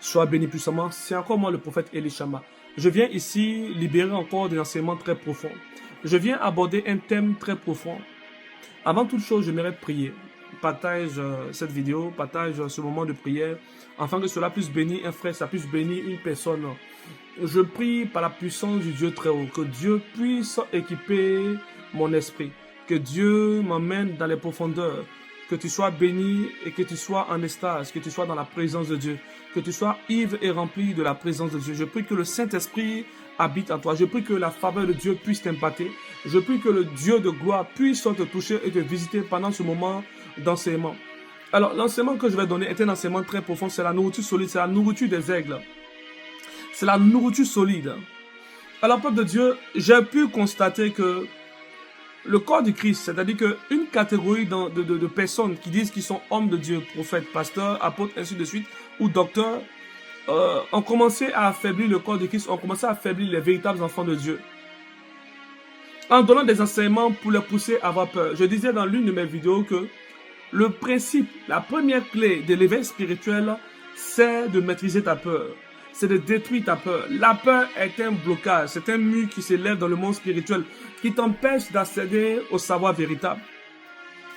Sois béni puissamment. C'est encore moi, le prophète Elishama. Je viens ici libérer encore des enseignements très profonds. Je viens aborder un thème très profond. Avant toute chose, j'aimerais prier. Partage cette vidéo, partage ce moment de prière, afin que cela puisse bénir un frère, ça puisse bénir une personne. Je prie par la puissance du Dieu très haut, que Dieu puisse équiper mon esprit, que Dieu m'emmène dans les profondeurs, que tu sois béni et que tu sois en extase, que tu sois dans la présence de Dieu, que tu sois ivre et rempli de la présence de Dieu. Je prie que le Saint-Esprit habite en toi. Je prie que la faveur de Dieu puisse t'impacter. Je prie que le Dieu de gloire puisse te toucher et te visiter pendant ce moment d'enseignement. Alors, l'enseignement que je vais donner est un enseignement très profond. C'est la nourriture solide, c'est la nourriture des aigles. C'est la nourriture solide. Alors, peuple de Dieu, j'ai pu constater que le corps du Christ, c'est-à-dire qu'une catégorie de personnes qui disent qu'ils sont hommes de Dieu, prophètes, pasteurs, apôtres, ainsi de suite, ou docteurs, ont commencé à affaiblir le corps de Christ, ont commencé à affaiblir les véritables enfants de Dieu, en donnant des enseignements pour les pousser à avoir peur. Je disais dans l'une de mes vidéos que le principe, la première clé de l'éveil spirituel, c'est de maîtriser ta peur. C'est de détruire ta peur. La peur est un blocage, c'est un mur qui s'élève dans le monde spirituel, qui t'empêche d'accéder au savoir véritable.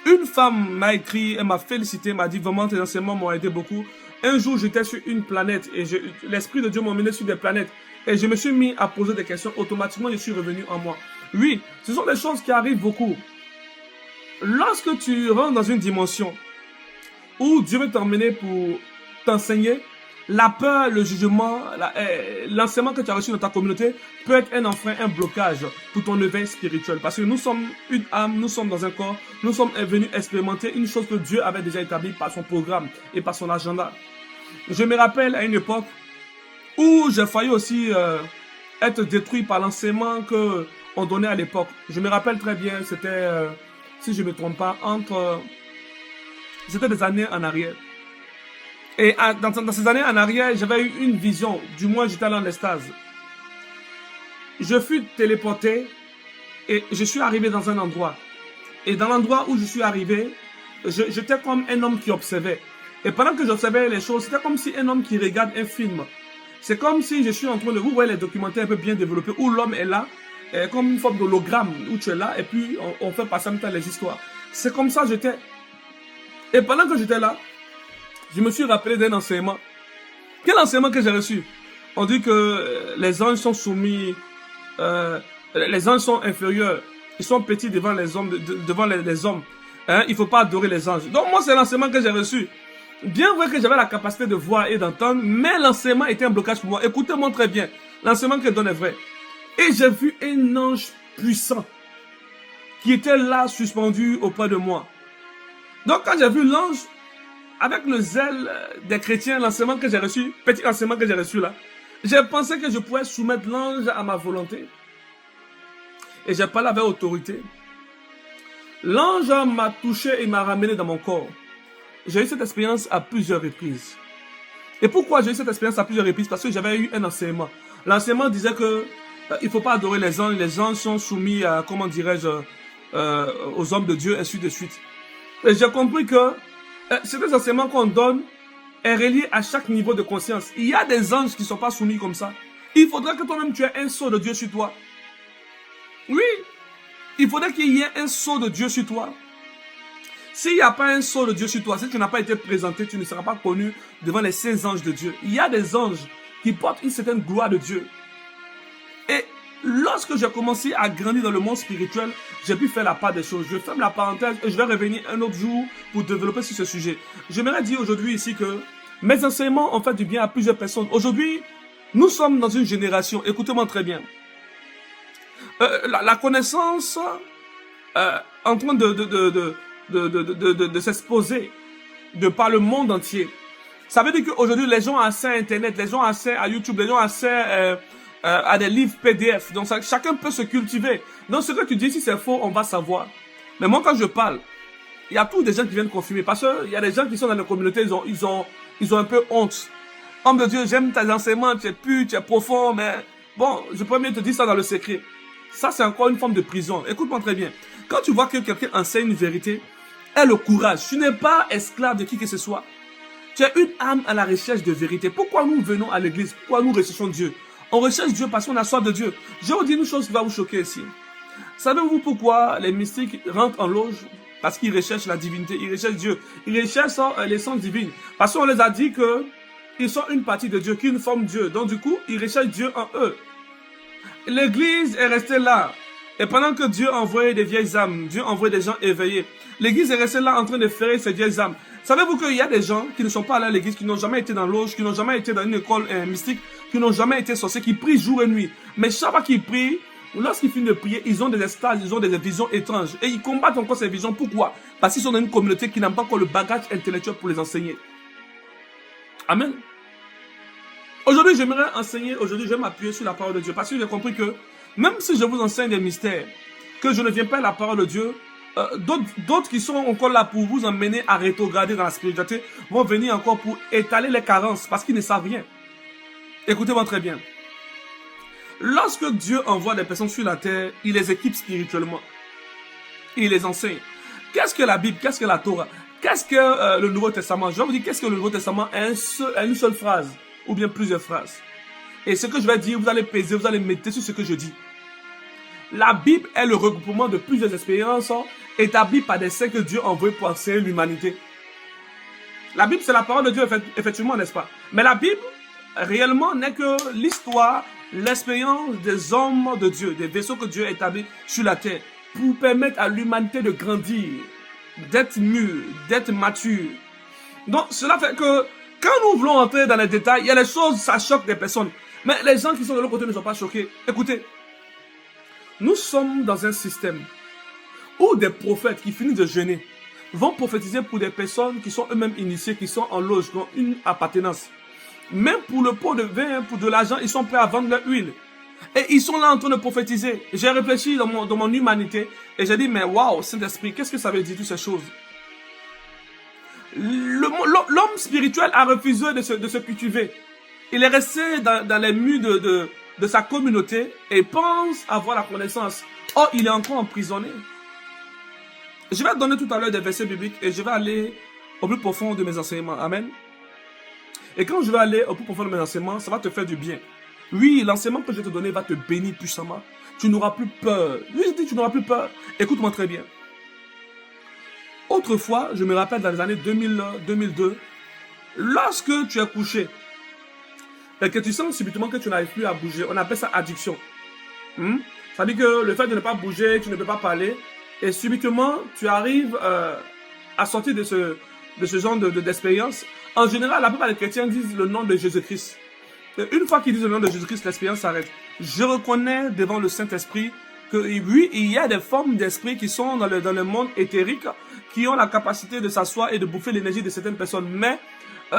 Une femme m'a écrit, elle m'a félicité, m'a dit vraiment tes enseignements m'ont aidé beaucoup. Un jour, j'étais sur une planète et l'Esprit de Dieu m'a emmené sur des planètes et je me suis mis à poser des questions. Automatiquement, je suis revenu en moi. Oui, ce sont des choses qui arrivent beaucoup. Lorsque tu rentres dans une dimension où Dieu veut t'emmener pour t'enseigner, la peur, le jugement, l'enseignement que tu as reçu dans ta communauté peut être un enfrein, un blocage pour ton éveil spirituel. Parce que nous sommes une âme, nous sommes dans un corps, nous sommes venus expérimenter une chose que Dieu avait déjà établie par son programme et par son agenda. Je me rappelle à une époque où j'ai failli aussi être détruit par l'enseignement qu'on donnait à l'époque. Je me rappelle très bien, c'était, si je ne me trompe pas, c'était des années en arrière. Et dans ces années en arrière, j'avais eu une vision, du moins j'étais allé en extase. Je fus téléporté et je suis arrivé dans un endroit. Et dans l'endroit où je suis arrivé, j'étais comme un homme qui observait. Et pendant que j'observais les choses, c'était comme si un homme qui regarde un film. C'est comme si je suis en train de... Vous voyez les documentaires un peu bien développés, où l'homme est là, comme une forme d'hologramme, où tu es là, et puis on fait passer en même temps les histoires. C'est comme ça j'étais. Et pendant que j'étais là, je me suis rappelé d'un enseignement. Quel enseignement que j'ai reçu? On dit que les anges sont soumis, les anges sont inférieurs, ils sont petits devant les hommes, devant les hommes. Hein? Il ne faut pas adorer les anges. Donc moi, c'est l'enseignement que j'ai reçu. Bien vrai que j'avais la capacité de voir et d'entendre, mais l'enseignement était un blocage pour moi. Écoutez-moi très bien, l'enseignement que je donne est vrai. Et j'ai vu un ange puissant qui était là, suspendu auprès de moi. Donc quand j'ai vu l'ange, avec le zèle des chrétiens, l'enseignement que j'ai reçu, petit enseignement que j'ai reçu là, j'ai pensé que je pouvais soumettre l'ange à ma volonté. Et j'ai parlé avec autorité. L'ange m'a touché et m'a ramené dans mon corps. J'ai eu cette expérience à plusieurs reprises. Et pourquoi j'ai eu cette expérience à plusieurs reprises? Parce que j'avais eu un enseignement. L'enseignement disait que il ne faut pas adorer les anges. Les anges sont soumis à, comment dirais-je, aux hommes de Dieu, ainsi de suite. Et j'ai compris que c'est des enseignements qu'on donne est relié à chaque niveau de conscience. Il y a des anges qui ne sont pas soumis comme ça. Il faudrait que toi-même tu aies un sceau de Dieu sur toi. Oui, il faudrait qu'il y ait un sceau de Dieu sur toi. S'il n'y a pas un sceau de Dieu sur toi, si tu n'as pas été présenté, tu ne seras pas connu devant les saints anges de Dieu. Il y a des anges qui portent une certaine gloire de Dieu. Et lorsque j'ai commencé à grandir dans le monde spirituel, j'ai pu faire la part des choses. Je ferme la parenthèse et je vais revenir un autre jour pour développer sur ce sujet. J'aimerais dire aujourd'hui ici que mes enseignements ont fait du bien à plusieurs personnes. Aujourd'hui, nous sommes dans une génération, écoutez-moi très bien, la connaissance en train de s'exposer de par le monde entier. Ça veut dire qu'aujourd'hui, les gens ont accès à Internet, les gens ont accès à YouTube, les gens ont accès à des livres PDF. Donc, chacun peut se cultiver. Donc, ce que tu dis, si c'est faux, on va savoir. Mais moi, quand je parle, il y a tous des gens qui viennent confirmer. Parce qu'il y a des gens qui sont dans la communauté, ils ont un peu honte. Homme de Dieu, j'aime tes enseignements, tu es pur, tu es profond, mais bon, je peux mieux te dire ça dans le secret. Ça, c'est encore une forme de prison. Écoute-moi très bien. Quand tu vois que quelqu'un enseigne une vérité, aie le courage. Tu n'es pas esclave de qui que ce soit. Tu es une âme à la recherche de vérité. Pourquoi nous venons à l'église? Pourquoi nous recherchons Dieu? On recherche Dieu parce qu'on a soif de Dieu. Je vais vous dire une chose qui va vous choquer ici. Savez-vous pourquoi les mystiques rentrent en loge? Parce qu'ils recherchent la divinité, ils recherchent Dieu. Ils recherchent l'essence divine. Parce qu'on les a dit qu'ils sont une partie de Dieu, qu'ils forment Dieu. Donc du coup, ils recherchent Dieu en eux. L'église est restée là. Et pendant que Dieu envoyait des vieilles âmes, Dieu envoyait des gens éveillés, l'église est restée là en train de ferrer ces vieilles âmes. Savez-vous qu'il y a des gens qui ne sont pas allés à l'église, qui n'ont jamais été dans l'auge, qui n'ont jamais été dans une école mystique, qui n'ont jamais été sorciers, qui prient jour et nuit. Mais chaque fois qu'ils prient, lorsqu'ils finissent de prier, ils ont des extases, ils ont des visions étranges. Et ils combattent encore ces visions. Pourquoi? Parce qu'ils sont dans une communauté qui n'a pas encore le bagage intellectuel pour les enseigner. Amen. Aujourd'hui, j'aimerais enseigner, aujourd'hui, je vais m'appuyer sur la parole de Dieu. Parce que j'ai compris que, même si je vous enseigne des mystères, que je ne viens pas à la parole de Dieu, d'autres qui sont encore là pour vous emmener à rétrograder dans la spiritualité, vont venir encore pour étaler les carences, parce qu'ils ne savent rien. Écoutez-moi très bien. Lorsque Dieu envoie des personnes sur la terre, il les équipe spirituellement. Il les enseigne. Qu'est-ce que la Bible? Qu'est-ce que la Torah? Qu'est-ce que le Nouveau Testament? Je vais vous dire qu'est-ce que le Nouveau Testament a une seule phrase, ou bien plusieurs phrases. Et ce que je vais dire, vous allez peser, vous allez méditer sur ce que je dis. La Bible est le regroupement de plusieurs expériences établies par des saints que Dieu envoie pour enseigner l'humanité. La Bible, c'est la parole de Dieu, effectivement, n'est-ce pas? Mais la Bible, réellement, n'est que l'histoire, l'expérience des hommes de Dieu, des vaisseaux que Dieu a établis sur la terre, pour permettre à l'humanité de grandir, d'être mûr, d'être mature. Donc, cela fait que, quand nous voulons entrer dans les détails, il y a des choses, ça choque des personnes. Mais les gens qui sont de l'autre côté ne sont pas choqués. Écoutez, nous sommes dans un système où des prophètes qui finissent de jeûner vont prophétiser pour des personnes qui sont eux-mêmes initiées, qui sont en loge, qui ont une appartenance. Même pour le pot de vin, pour de l'argent, ils sont prêts à vendre leur huile. Et ils sont là en train de prophétiser. J'ai réfléchi dans mon humanité et j'ai dit, mais waouh, Saint-Esprit, qu'est-ce que ça veut dire toutes ces choses? L'homme spirituel a refusé de se cultiver. Il est resté dans les murs de sa communauté et pense avoir la connaissance. Or, il est encore emprisonné. Je vais donner tout à l'heure des versets bibliques et je vais aller au plus profond de mes enseignements. Amen. Et quand je vais aller au plus profond de mes enseignements, ça va te faire du bien. Oui, l'enseignement que je vais te donner va te bénir puissamment. Tu n'auras plus peur. Oui, je dis tu n'auras plus peur. Écoute-moi très bien. Autrefois, je me rappelle dans les années 2002, lorsque tu es couché et que tu sens subitement que tu n'arrives plus à bouger, on appelle ça addiction. Ça veut dire que le fait de ne pas bouger, tu ne peux pas parler, et subitement, tu arrives à sortir de ce genre d'expérience. En général, la plupart des chrétiens disent le nom de Jésus-Christ. Une fois qu'ils disent le nom de Jésus-Christ, l'expérience s'arrête. Je reconnais devant le Saint-Esprit que oui, il y a des formes d'esprit qui sont dans le monde éthérique, qui ont la capacité de s'asseoir et de bouffer l'énergie de certaines personnes. Mais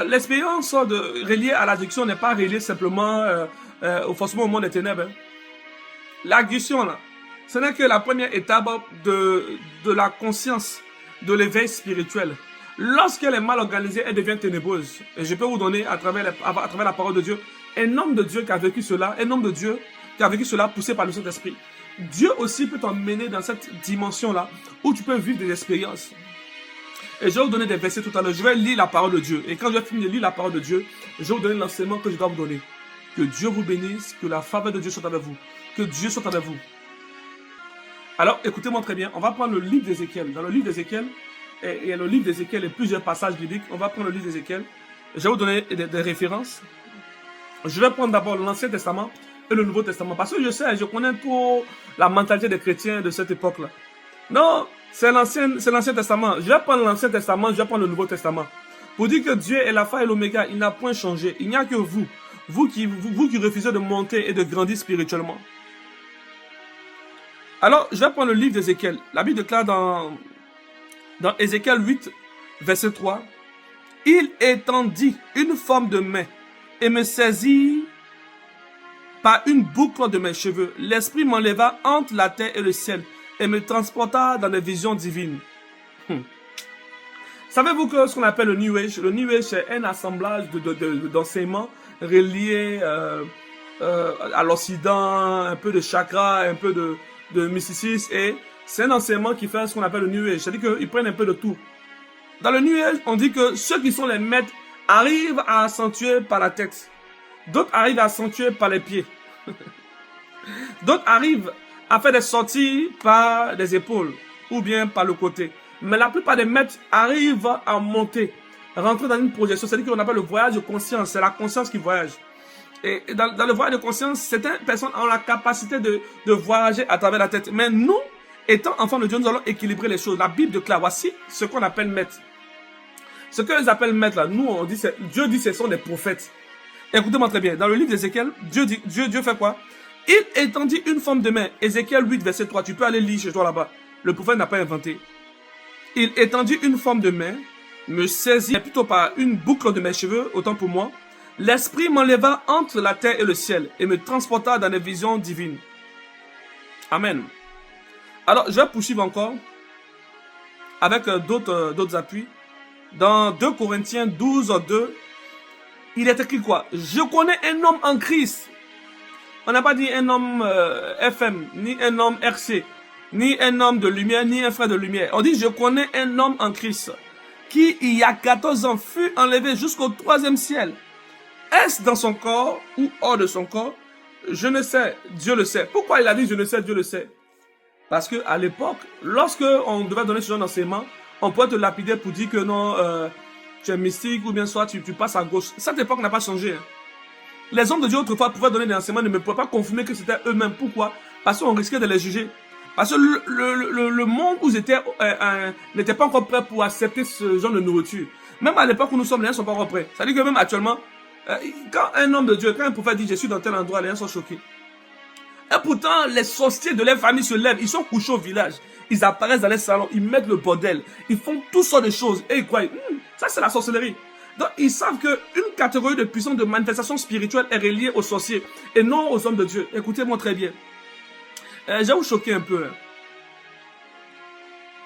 l'expérience reliée à l'addiction n'est pas reliée simplement forcément au monde des ténèbres. L'addiction, là, ce n'est que la première étape de la conscience, de l'éveil spirituel. Lorsqu'elle est mal organisée, elle devient ténébreuse. Et je peux vous donner, à travers la parole de Dieu, un homme de Dieu qui a vécu cela, un homme de Dieu qui a vécu cela poussé par le Saint-Esprit. Dieu aussi peut t'emmener dans cette dimension-là où tu peux vivre des expériences. Et je vais vous donner des versets tout à l'heure. Je vais lire la parole de Dieu. Et quand je vais finir de lire la parole de Dieu, je vais vous donner l'enseignement que je dois vous donner. Que Dieu vous bénisse, que la faveur de Dieu soit avec vous. Que Dieu soit avec vous. Alors, écoutez-moi très bien. On va prendre le livre d'Ézéchiel. Dans le livre d'Ézéchiel, il y a le livre d'Ézéchiel et plusieurs passages bibliques. On va prendre le livre d'Ézéchiel. Je vais vous donner des références. Je vais prendre d'abord l'Ancien Testament et le Nouveau Testament. Parce que je connais trop la mentalité des chrétiens de cette époque-là. Non, c'est l'Ancien Testament. Je vais prendre l'Ancien Testament, je vais prendre le Nouveau Testament. Pour dire que Dieu est l'alpha et l'oméga, il n'a point changé. Il n'y a que vous. Vous qui refusez de monter et de grandir spirituellement. Alors, je vais prendre le livre d'Ézéchiel. La Bible déclare dans Ézéchiel 8, verset 3. Il étendit une forme de main et me saisit par une boucle de mes cheveux. L'Esprit m'enleva entre la terre et le ciel et me transporta dans des visions divines. Savez-vous que ce qu'on appelle le New Age, c'est un assemblage d'enseignements reliés à l'Occident, un peu de chakra, un peu de mysticisme, et c'est un enseignement qui fait ce qu'on appelle le New Age, c'est-à-dire qu'ils prennent un peu de tout. Dans le New Age, on dit que ceux qui sont les maîtres arrivent à accentuer par la tête. D'autres arrivent à accentuer par les pieds. D'autres arrivent à faire des sorties par les épaules ou bien par le côté. Mais la plupart des maîtres arrivent à monter, rentrer dans une projection. C'est-à-dire qu'on appelle le voyage de conscience. C'est la conscience qui voyage. Et dans le voyage de conscience, certaines personnes ont la capacité de voyager à travers la tête. Mais nous, étant enfants de Dieu, nous allons équilibrer les choses. La Bible déclare, voici ce qu'on appelle maître. Ce qu'ils appellent maître, là, nous, on dit, Dieu dit que ce sont des prophètes. Écoutez-moi très bien. Dans le livre d'Ézéchiel, Dieu fait quoi? Il étendit une forme de main. Ézéchiel 8, verset 3. Tu peux aller lire chez toi là-bas. Le prophète n'a pas inventé. Il étendit une forme de main, me saisit plutôt par une boucle de mes cheveux, autant pour moi. L'esprit m'enleva entre la terre et le ciel et me transporta dans des visions divines. Amen. Alors, je vais poursuivre encore avec d'autres appuis. Dans 2 Corinthiens 12, 2, il est écrit quoi? Je connais un homme en Christ. On n'a pas dit un homme FM, ni un homme RC, ni un homme de lumière, ni un frère de lumière. On dit je connais un homme en Christ qui, il y a 14 ans, fut enlevé jusqu'au 3e ciel. Est-ce dans son corps ou hors de son corps? Je ne sais, Dieu le sait. Pourquoi il a dit je ne sais, Dieu le sait? Parce que à l'époque, lorsque on devait donner ce genre d'enseignement, on pourrait te lapider pour dire que non, tu es mystique ou bien soit tu passes à gauche. Cette époque n'a pas changé. Les hommes de Dieu autrefois pouvaient donner des enseignements, ne pouvaient pas confirmer que c'était eux-mêmes. Pourquoi? Parce qu'on risquait de les juger. Parce que le monde où ils étaient n'était pas encore prêt pour accepter ce genre de nourriture. Même à l'époque où nous sommes, les gens ne sont pas encore prêts. C'est-à-dire que même actuellement, quand un homme de Dieu, quand un prophète dit je suis dans tel endroit, les gens sont choqués. Et pourtant, les sorciers de leur famille se lèvent, ils sont couchés au village. Ils apparaissent dans les salons, ils mettent le bordel, ils font toutes sortes de choses. Et ils croient, ça c'est la sorcellerie. Donc ils savent qu'une catégorie de puissance de manifestation spirituelle est reliée aux sorciers et non aux hommes de Dieu. Écoutez-moi très bien. Je vais vous choquer un peu.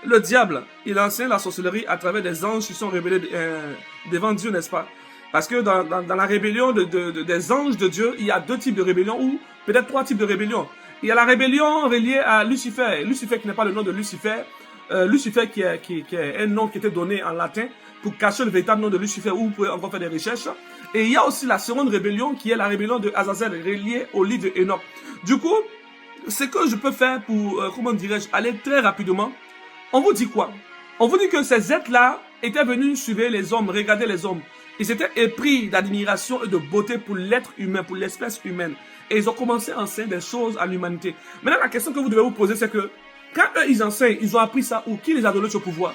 Le diable, il enseigne la sorcellerie à travers des anges qui sont révélés devant Dieu, n'est-ce pas? Parce que dans la rébellion des anges de Dieu, il y a 2 types de rébellion ou peut-être 3 types de rébellion. Il y a la rébellion reliée à Lucifer. Lucifer qui n'est pas le nom de Lucifer. Lucifer qui est un nom qui était donné en latin pour cacher le véritable nom de Lucifer où vous pouvez encore faire des recherches. Et il y a aussi la seconde rébellion qui est la rébellion de Azazel reliée au livre d'Enoch. Du coup, ce que je peux faire pour, comment dirais-je, aller très rapidement, on vous dit quoi? On vous dit que ces êtres-là étaient venus suivre les hommes, regarder les hommes. Ils étaient épris d'admiration et de beauté pour l'être humain, pour l'espèce humaine. Et ils ont commencé à enseigner des choses à l'humanité. Maintenant, la question que vous devez vous poser, c'est que quand eux, ils enseignent, ils ont appris ça où? Qui les a donné ce pouvoir?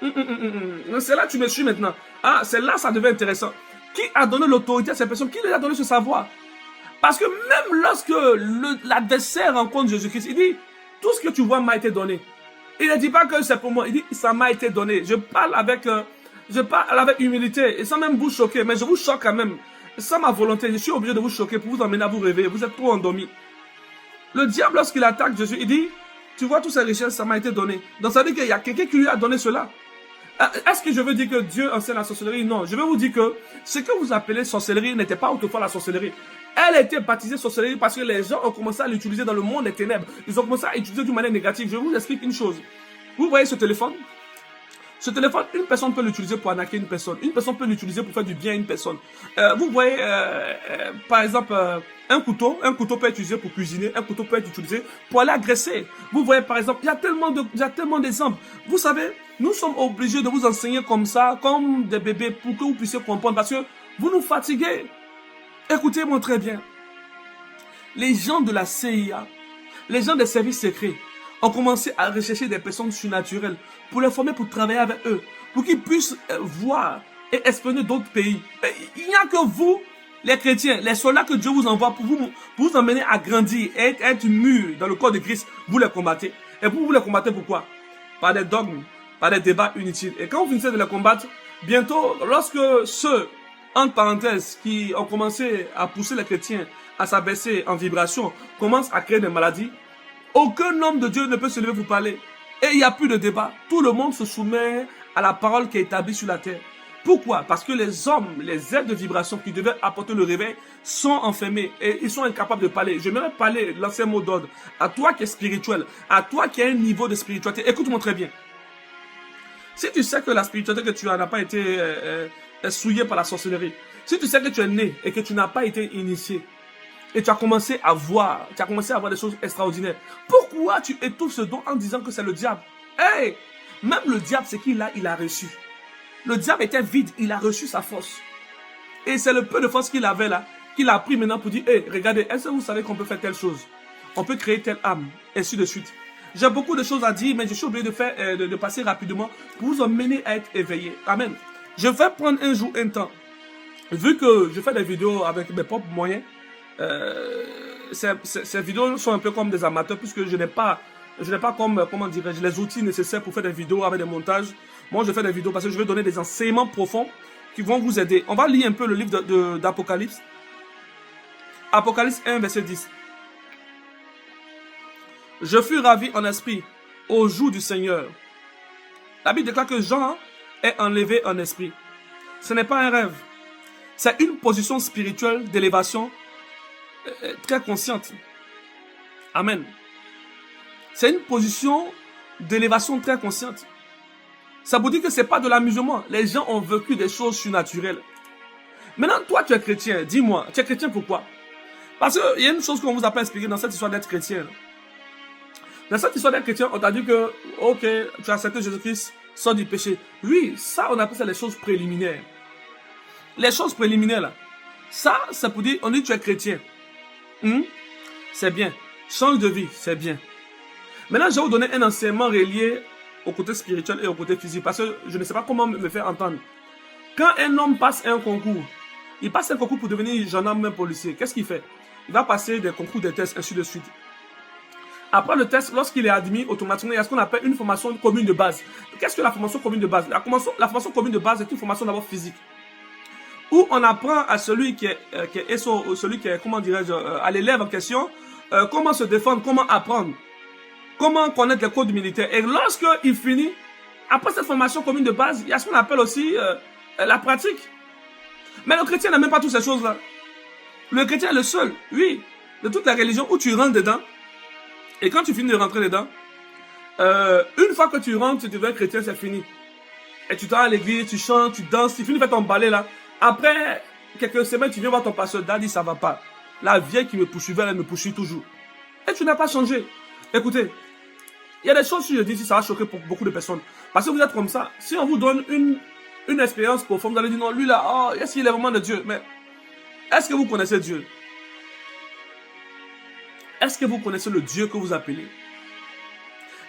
C'est là que tu me suis maintenant. Ah, c'est là ça devient intéressant. Qui a donné l'autorité à ces personnes? Qui les a donné ce savoir? Parce que même lorsque l'adversaire rencontre Jésus-Christ, il dit, tout ce que tu vois m'a été donné. Il ne dit pas que c'est pour moi, il dit, ça m'a été donné. Je parle avec humilité, et sans même vous choquer, mais je vous choque quand même. Sans ma volonté, je suis obligé de vous choquer pour vous emmener à vous réveiller. Vous êtes trop endormis. Le diable, lorsqu'il attaque Jésus, il dit, tu vois toutes ces richesses, ça m'a été donné. Donc ça veut dire qu'il y a quelqu'un qui lui a donné cela. Est-ce que je veux dire que Dieu enseigne la sorcellerie? Non, je vais vous dire que ce que vous appelez sorcellerie n'était pas autrefois la sorcellerie. Elle a été baptisée sorcellerie parce que les gens ont commencé à l'utiliser dans le monde des ténèbres. Ils ont commencé à l'utiliser d'une manière négative. Je vous explique une chose. Vous voyez ce téléphone? Ce téléphone, une personne peut l'utiliser pour arnaquer une personne. Une personne peut l'utiliser pour faire du bien à une personne. Vous voyez, par exemple, un couteau peut être utilisé pour cuisiner. Un couteau peut être utilisé pour aller agresser. Vous voyez, par exemple, il y a tellement d'exemples. Vous savez, nous sommes obligés de vous enseigner comme ça, comme des bébés, pour que vous puissiez comprendre. Parce que vous nous fatiguez. Écoutez-moi très bien. Les gens de la CIA, les gens des services secrets, ont commencé à rechercher des personnes surnaturelles pour les former, pour travailler avec eux, pour qu'ils puissent voir et espionner d'autres pays. Il n'y a que vous, les chrétiens, les soldats que Dieu vous envoie pour vous emmener à grandir et être mûrs dans le corps de Christ. Vous les combattez. Et vous les combattez pourquoi? Par des dogmes, par des débats inutiles. Et quand vous finissez de les combattre, bientôt, lorsque ceux, entre parenthèses, qui ont commencé à pousser les chrétiens à s'abaisser en vibration, commencent à créer des maladies, aucun homme de Dieu ne peut se lever pour parler. Et il n'y a plus de débat. Tout le monde se soumet à la parole qui est établie sur la terre. Pourquoi? Parce que les hommes, les êtres de vibration qui devaient apporter le réveil sont enfermés et ils sont incapables de parler. J'aimerais parler l'ancien mot d'ordre à toi qui es spirituel, à toi qui as un niveau de spiritualité. Écoute-moi très bien. Si tu sais que la spiritualité que tu as n'a pas été souillée par la sorcellerie, si tu sais que tu es né et que tu n'as pas été initié, et tu as commencé à voir, des choses extraordinaires, pourquoi tu étouffes ce don en disant que c'est le diable? Hey! Même le diable, c'est qu'il a, il a reçu. Le diable était vide, il a reçu sa force. Et c'est le peu de force qu'il avait là, qu'il a pris maintenant pour dire, hey, regardez, est-ce que vous savez qu'on peut faire telle chose? On peut créer telle âme, et ainsi de suite. J'ai beaucoup de choses à dire, mais je suis obligé de passer rapidement pour vous emmener à être éveillé. Amen. Je vais prendre un jour, un temps. Vu que je fais des vidéos avec mes propres moyens, ces vidéos sont un peu comme des amateurs, puisque je n'ai pas comme, comment dirais-je, les outils nécessaires pour faire des vidéos avec des montages. Moi, je fais des vidéos parce que je vais donner des enseignements profonds qui vont vous aider. On va lire un peu le livre d'Apocalypse. Apocalypse 1, verset 10. Je fus ravi en esprit au jour du Seigneur. La Bible déclare que Jean est enlevé en esprit. Ce n'est pas un rêve. C'est une position spirituelle d'élévation très consciente. Amen. C'est une position d'élévation très consciente. Ça vous dit que ce n'est pas de l'amusement. Les gens ont vécu des choses surnaturelles. Maintenant, toi, tu es chrétien. Dis-moi, tu es chrétien pourquoi? Parce qu'il y a une chose qu'on vous a pas expliqué dans cette histoire d'être chrétien. Dans cette histoire d'être chrétien, on t'a dit que, ok, tu as accepté Jésus-Christ, sors du péché. Oui, ça, on appelle ça les choses préliminaires. Les choses préliminaires, là. Ça, c'est pour dire, on dit que tu es chrétien. C'est bien. Change de vie, c'est bien. Maintenant, je vais vous donner un enseignement relié au côté spirituel et au côté physique, parce que je ne sais pas comment me faire entendre. Quand un homme passe un concours, il passe un concours pour devenir gendarme, même policier. Qu'est-ce qu'il fait? Il va passer des concours, des tests, ainsi de suite. Après le test, lorsqu'il est admis, automatiquement, il y a ce qu'on appelle une formation commune de base. Qu'est-ce que la formation commune de base? La formation commune de base est une formation d'abord physique, où on apprend à celui qui est comment dirais-je, à l'élève en question, comment se défendre, comment apprendre, comment connaître les codes militaires. Et lorsqu'il finit, après cette formation commune de base, il y a ce qu'on appelle aussi la pratique. Mais le chrétien n'a même pas toutes ces choses-là. Le chrétien est le seul, oui, de toutes les religions où tu rentres dedans, et quand tu finis de rentrer dedans, une fois que tu rentres, tu deviens chrétien, c'est fini. Et tu t'en vas à l'église, tu chantes, tu danses, tu finis de faire ton balai là. Après quelques semaines, tu viens voir ton pasteur, Daddy, ça va pas. La vieille qui me poursuivait, elle me poursuit toujours. Et tu n'as pas changé. Écoutez, il y a des choses, si je dis ici, ça va choquer pour beaucoup de personnes. Parce que vous êtes comme ça. Si on vous donne une expérience profonde, vous allez dire non, lui là, oh, est-ce qu'il est vraiment de Dieu? Mais est-ce que vous connaissez Dieu? Est-ce que vous connaissez le Dieu que vous appelez?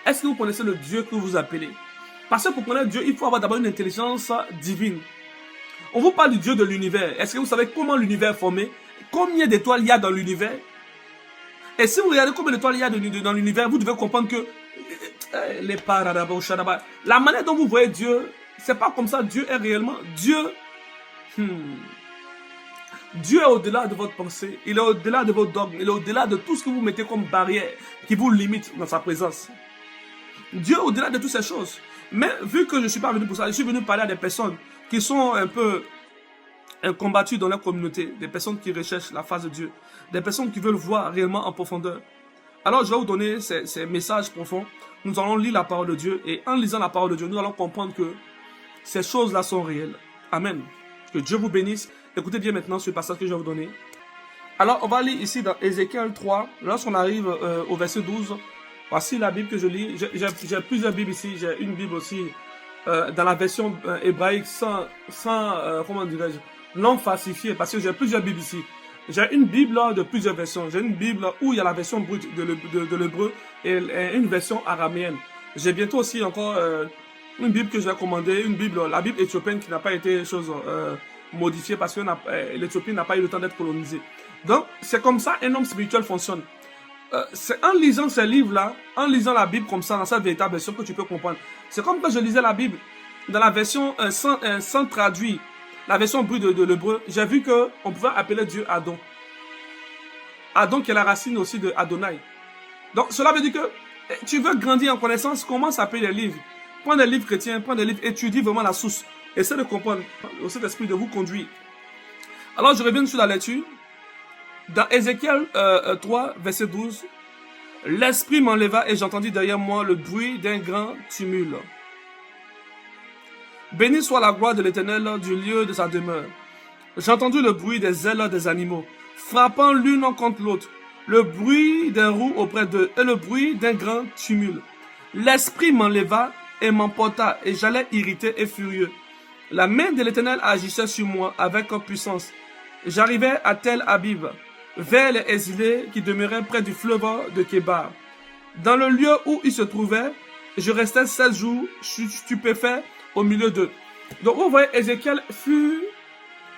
Est-ce que vous connaissez le Dieu que vous appelez? Parce que pour connaître Dieu, il faut avoir d'abord une intelligence divine. On vous parle du Dieu de l'univers. Est-ce que vous savez comment l'univers est formé? Combien d'étoiles il y a dans l'univers? Et si vous regardez combien d'étoiles il y a dans l'univers, vous devez comprendre que la manière dont vous voyez Dieu, c'est pas comme ça. Dieu est réellement Dieu. Dieu est au-delà de votre pensée, il est au-delà de vos dogmes, il est au-delà de tout ce que vous mettez comme barrière qui vous limite dans sa présence. Dieu est au-delà de toutes ces choses. Mais vu que je ne suis pas venu pour ça, je suis venu parler à des personnes qui sont un peu combattues dans leur communauté, des personnes qui recherchent la face de Dieu, des personnes qui veulent voir réellement en profondeur. Alors je vais vous donner ces messages profonds. Nous allons lire la parole de Dieu et en lisant la parole de Dieu, nous allons comprendre que ces choses-là sont réelles. Amen. Que Dieu vous bénisse. Écoutez bien maintenant ce passage que je vais vous donner. Alors, on va lire ici dans Ézéchiel 3, lorsqu'on arrive au verset 12. Voici la Bible que je lis. J'ai plusieurs Bibles ici. J'ai une Bible aussi dans la version hébraïque sans comment dirais-je, non falsifiée, parce que j'ai plusieurs Bibles ici. J'ai une Bible de plusieurs versions. J'ai une Bible où il y a la version brute de l'hébreu et une version araméenne. J'ai bientôt aussi encore une Bible que je vais commander, la Bible éthiopienne qui n'a pas été modifiée parce que l'Éthiopie n'a pas eu le temps d'être colonisée. Donc, c'est comme ça un homme spirituel fonctionne. C'est en lisant ces livres-là, en lisant la Bible comme ça, dans sa véritable version, que tu peux comprendre. C'est comme quand je lisais la Bible dans la version sans traduire, la version brute de l'hébreu, j'ai vu qu'on pouvait appeler Dieu Adon. Adon qui est la racine aussi de Adonai. Donc, cela veut dire que tu veux grandir en connaissance, commence à appeler les livres. Prends des livres chrétiens, prends des livres, étudie vraiment la source. Essaie de comprendre, au Saint-Esprit de vous conduire. Alors, je reviens sur la lecture. Dans Ézéchiel 3, verset 12, « L'Esprit m'enleva et j'entendis derrière moi le bruit d'un grand tumulte. Béni soit la gloire de l'Éternel du lieu de sa demeure. J'ai entendu le bruit des ailes des animaux, frappant l'une contre l'autre, le bruit des roues auprès d'eux et le bruit d'un grand tumulte. L'esprit m'enleva et m'emporta, et j'allais irrité et furieux. La main de l'Éternel agissait sur moi avec puissance. J'arrivais à Tel Abib, vers les exilés qui demeuraient près du fleuve de Kébar. Dans le lieu où ils se trouvaient, je restais 16 jours stupéfait au milieu d'eux. Donc vous voyez, Ézéchiel fut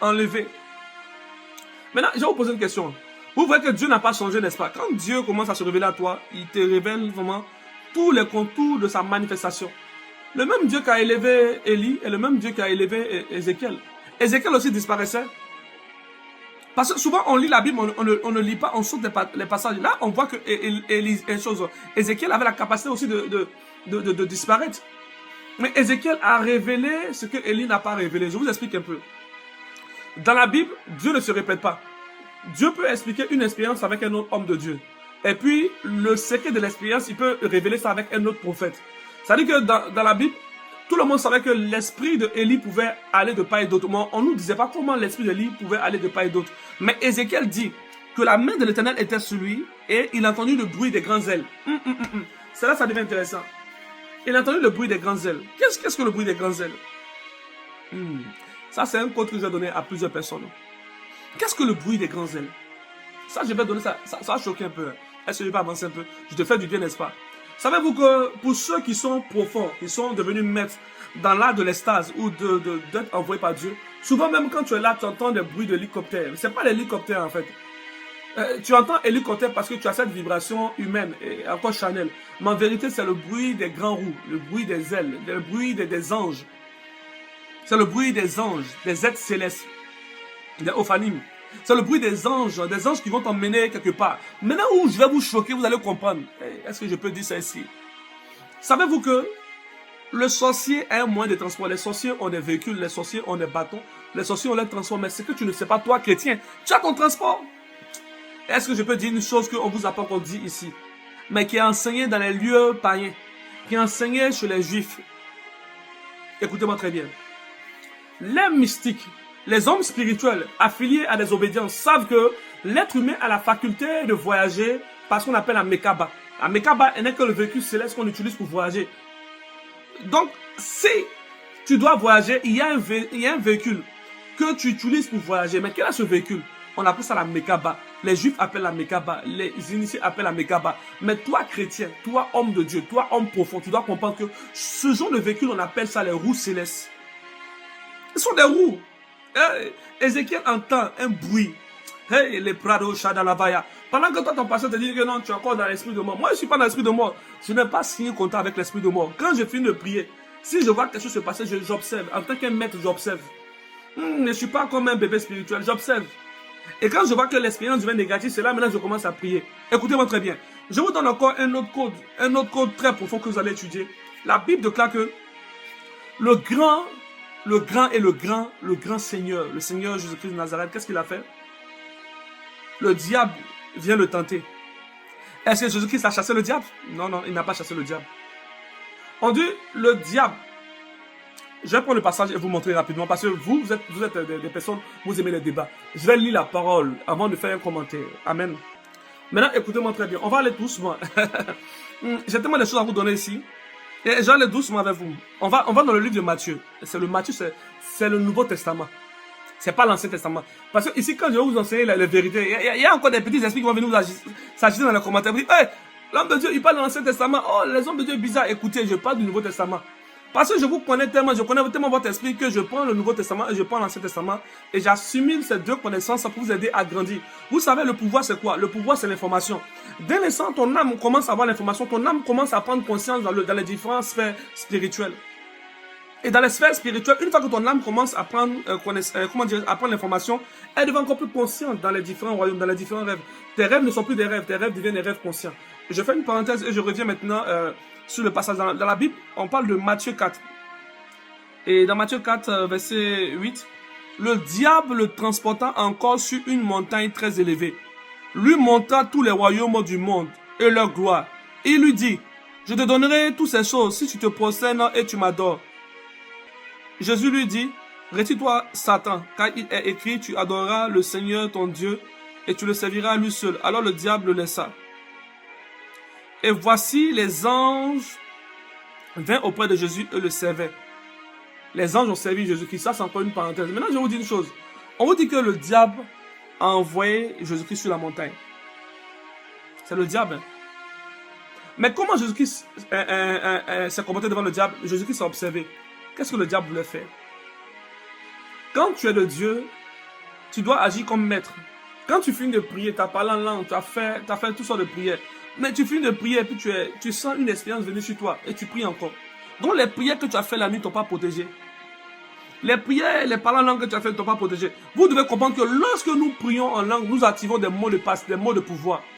enlevé. Maintenant, je vais vous poser une question. Vous voyez que Dieu n'a pas changé, n'est-ce pas? Quand Dieu commence à se révéler à toi, il te révèle vraiment tous les contours de sa manifestation. Le même Dieu qui a élevé Élie est le même Dieu qui a élevé Ézéchiel. Ézéchiel aussi disparaissait. Parce que souvent on lit la Bible, on ne lit pas, on saute les passages. Là, on voit que Ézéchiel avait la capacité aussi de disparaître. Mais Ézéchiel a révélé ce que Élie n'a pas révélé. Je vous explique un peu. Dans la Bible, Dieu ne se répète pas. Dieu peut expliquer une expérience avec un autre homme de Dieu. Et puis, le secret de l'expérience, il peut révéler ça avec un autre prophète. C'est-à-dire que dans la Bible, tout le monde savait que l'esprit de Élie pouvait aller de part et d'autre. On ne nous disait pas comment l'esprit d'Élie pouvait aller de part et d'autre. Mais Ézéchiel dit que la main de l'Éternel était sur lui et il a entendu le bruit des grands ailes. C'est là que ça devient intéressant. Il a entendu le bruit des grands ailes. Qu'est-ce que le bruit des grands ailes? Ça, c'est un code que je vais donner à plusieurs personnes. Qu'est-ce que le bruit des grands ailes? Ça, je vais donner ça. Ça va choquer un peu. Est-ce que je vais avancer un peu? Je te fais du bien, n'est-ce pas? Savez-vous que pour ceux qui sont profonds, qui sont devenus maîtres dans l'art de l'extase ou d'être envoyés par Dieu, souvent même quand tu es là, tu entends des bruits d'hélicoptère. Ce n'est pas l'hélicoptère en fait. Tu entends hélicoptère parce que tu as cette vibration humaine et encore charnelle. Mais en vérité, c'est le bruit des grands roues, le bruit des ailes, le bruit des anges. C'est le bruit des anges, des êtres célestes, des ophanimes. C'est le bruit des anges qui vont t'emmener quelque part. Maintenant où je vais vous choquer, vous allez comprendre. Est-ce que je peux dire ça ici? Savez-vous que le sorcier a un moyen de transport? Les sorciers ont des véhicules, les sorciers ont des bâtons, les sorciers ont leur transport. Mais ce que tu ne sais pas, toi, chrétien, tu as ton transport. Est-ce que je peux dire une chose qu'on ne vous a pas encore dit ici, mais qui est enseignée dans les lieux païens, qui est enseignée chez les juifs? Écoutez-moi très bien. Les mystiques, les hommes spirituels affiliés à des obédiences savent que l'être humain a la faculté de voyager par ce qu'on appelle la Mekaba. La Mekaba n'est que le véhicule céleste qu'on utilise pour voyager. Donc, si tu dois voyager, il y a un véhicule que tu utilises pour voyager. Mais quel est ce véhicule? On appelle ça la Mekaba. Les juifs appellent la Mekaba. Les initiés appellent la Mekaba. Mais toi, chrétien, toi, homme de Dieu, toi, homme profond, tu dois comprendre que ce genre de véhicule, on appelle ça les roues célestes. Ce sont des roues. Ézéchiel entend un bruit. Hey, les prados, Shadalavaya. Pendant que toi, ton pasteur te dit que non, tu es encore dans l'esprit de mort. Moi, je ne suis pas dans l'esprit de mort. Je n'ai pas signé contrat avec l'esprit de mort. Quand je finis de prier, si je vois quelque chose se passer, j'observe. En tant qu'un maître, j'observe. Je ne suis pas comme un bébé spirituel, j'observe. Et quand je vois que l'expérience devient négative, c'est là maintenant que je commence à prier. Écoutez-moi très bien. Je vous donne encore un autre code très profond que vous allez étudier. La Bible déclare que le grand Seigneur, le Seigneur Jésus-Christ de Nazareth, qu'est-ce qu'il a fait? Le diable vient le tenter. Est-ce que Jésus-Christ a chassé le diable? Non, il n'a pas chassé le diable. On dit le diable. Je vais prendre le passage et vous montrer rapidement parce que vous êtes des personnes, vous aimez les débats. Je vais lire la parole avant de faire un commentaire. Amen. Maintenant, écoutez-moi très bien. On va aller doucement. J'ai tellement de choses à vous donner ici. Et je vais aller doucement avec vous. On va dans le livre de Matthieu. C'est le Nouveau Testament. C'est pas l'Ancien Testament. Parce que ici, quand je vais vous enseigner les vérités, il y a encore des petits esprits qui vont venir s'agiter dans les commentaires. Vous dites, hey, l'homme de Dieu, il parle de l'Ancien Testament. Oh, les hommes de Dieu bizarres. Écoutez, je parle du Nouveau Testament. Parce que je vous connais tellement, je connais tellement votre esprit que je prends le Nouveau Testament et je prends l'Ancien Testament et j'assimile ces deux connaissances pour vous aider à grandir. Vous savez, le pouvoir, c'est quoi? Le pouvoir, c'est l'information. Dès l'instant, ton âme commence à avoir l'information, ton âme commence à prendre conscience dans les différentes sphères spirituelles. Et dans les sphères spirituelles, une fois que ton âme commence à prendre, à prendre l'information, elle devient encore plus consciente dans les différents royaumes, dans les différents rêves. Tes rêves ne sont plus des rêves, tes rêves deviennent des rêves conscients. Je fais une parenthèse et je reviens maintenant sur le passage. Dans la Bible, on parle de Matthieu 4. Et dans Matthieu 4, verset 8, le diable le transporta encore sur une montagne très élevée. Lui montra tous les royaumes du monde et leur gloire. Et il lui dit, je te donnerai toutes ces choses si tu te prosternes et tu m'adores. Jésus lui dit, retire-toi, Satan, car il est écrit, tu adoreras le Seigneur ton Dieu et tu le serviras lui seul. Alors le diable le laissa. Et voici les anges vinrent auprès de Jésus et le servaient. Les anges ont servi Jésus-Christ. Ça, c'est encore une parenthèse. Maintenant, je vais vous dire une chose. On vous dit que le diable a envoyé Jésus-Christ sur la montagne. C'est le diable. Mais comment Jésus-Christ s'est comporté devant le diable? Jésus-Christ a observé. Qu'est-ce que le diable voulait faire? Quand tu es de Dieu, tu dois agir comme maître. Quand tu finis de prier, tu as parlé en langue, tu as fait toutes sortes de prières. Mais tu finis de prier et puis tu sens une expérience venir sur toi et tu pries encore. Donc les prières que tu as fait la nuit ne t'ont pas protégé. Les prières, les paroles en langue que tu as fait ne t'ont pas protégé. Vous devez comprendre que lorsque nous prions en langue, nous activons des mots de passe, des mots de pouvoir.